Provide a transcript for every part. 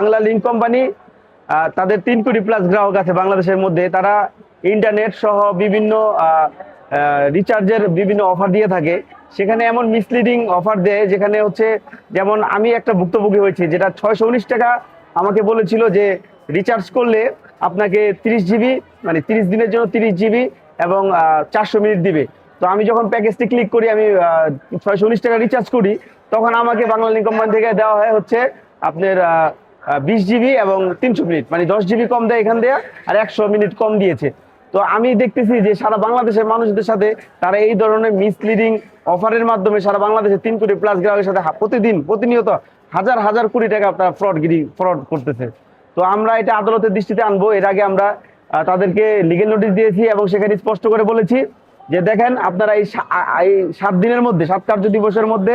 Bangla link company তাদের 3 কোটি plus গ্রাহক আছে বাংলাদেশের মধ্যে। তারা ইন্টারনেট সহ বিভিন্ন রিচার্জের বিভিন্ন অফার দিয়ে থাকে। সেখানে এমন মিসলিডিং অফার দেয় যেখানে হচ্ছে, যেমন আমি একটা ভুক্তভোগী হয়েছি, যেটা 619 টাকা আমাকে বলেছিল যে রিচার্জ করলে আপনাকে 30 জিবি, মানে 30 দিনের জন্য 30 জিবি এবং 400 মিনিট দিবে। তো আমি যখন প্যাকেজটি ক্লিক করি, আমি 619 টাকা রিচার্জ করি, তখন আমাকে বাংলা লিঙ্ক কোম্পানি থেকে দেওয়া হয় হচ্ছে আপনার 20 জিবি এবং 300 মিনিট, মানে 10 জিবি কম দেয় এখান দিয়ে, আর 100 মিনিট কম দিয়েছে। তো আমি দেখতেছি যে সারা বাংলাদেশের মানুষদের সাথে তারা এই ধরনের মিসলিডিং অফারের মাধ্যমে সারা বাংলাদেশে 3 কোটি প্লাস গ্রাহকের সাথে প্রতিনিয়ত হাজার হাজার কোটি টাকা তারা ফ্রড করতেছে। তো আমরা এটা আদালতের দৃষ্টিতে আনবো। এর আগে আমরা তাদেরকে লিগেল নোটিশ দিয়েছি এবং সেখানে স্পষ্ট করে বলেছি যে দেখেন, আপনারা এই 7 দিনের মধ্যে, 7 কার্য দিবসের মধ্যে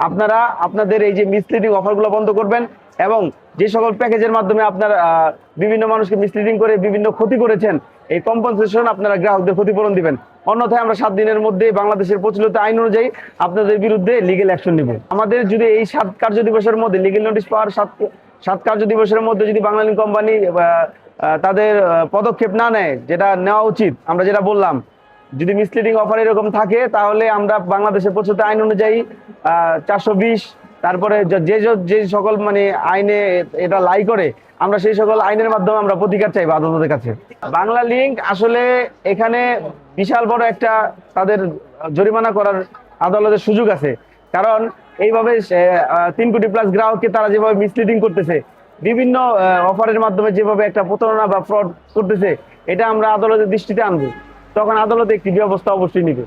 আপনারা আপনাদের এই যে মিসলিডিং অফারগুলো বন্ধ করবেন, এবং যে সকল প্যাকেজের মাধ্যমে আপনারা বিভিন্ন মানুষকে মিসলিডিং করে বিভিন্ন ক্ষতি করেছেন, এই কম্পেনসেশন আপনারা গ্রাহকদের ক্ষতিপূরণ দিবেন। অন্যথায় আমরা 7 দিনের মধ্যে বাংলাদেশের প্রচলিত আইন অনুযায়ী আপনাদের বিরুদ্ধে লিগেল অ্যাকশন নিব। আমাদের যদি এই 7 কার্য দিবসের মধ্যে, লিগেল নোটিশ পাওয়ার 7 কার্য দিবসের মধ্যে যদি বাংলা লিঙ্ক কোম্পানি তাদের পদক্ষেপ না নেয়, যেটা নেওয়া উচিত, আমরা যেটা বললাম, যদি মিসলিডিং অফার এরকম থাকে, তাহলে আমরা বাংলাদেশের প্রচলিত আইন অনুযায়ী 420, তারপরে যে সকল মানে আইনে এটা লাই করে, আমরা সেই সকল আইনের মাধ্যমে আমরা প্রতিকার চাইবো আদালতের কাছে। বাংলা লিঙ্ক আসলে এখানে বিশাল বড় একটা তাদের জরিমানা করার আদালতের সুযোগ আছে। কারণ এইভাবে 3 কোটি প্লাস গ্রাহককে তারা যেভাবে মিসলিডিং করতেছে, বিভিন্ন অফারের মাধ্যমে যেভাবে একটা প্রতারণা বা ফ্রড করতেছে, এটা আমরা আদালতের দৃষ্টিতে আনবো। তখন আদালত একটি ব্যবস্থা অবশ্যই নিবে।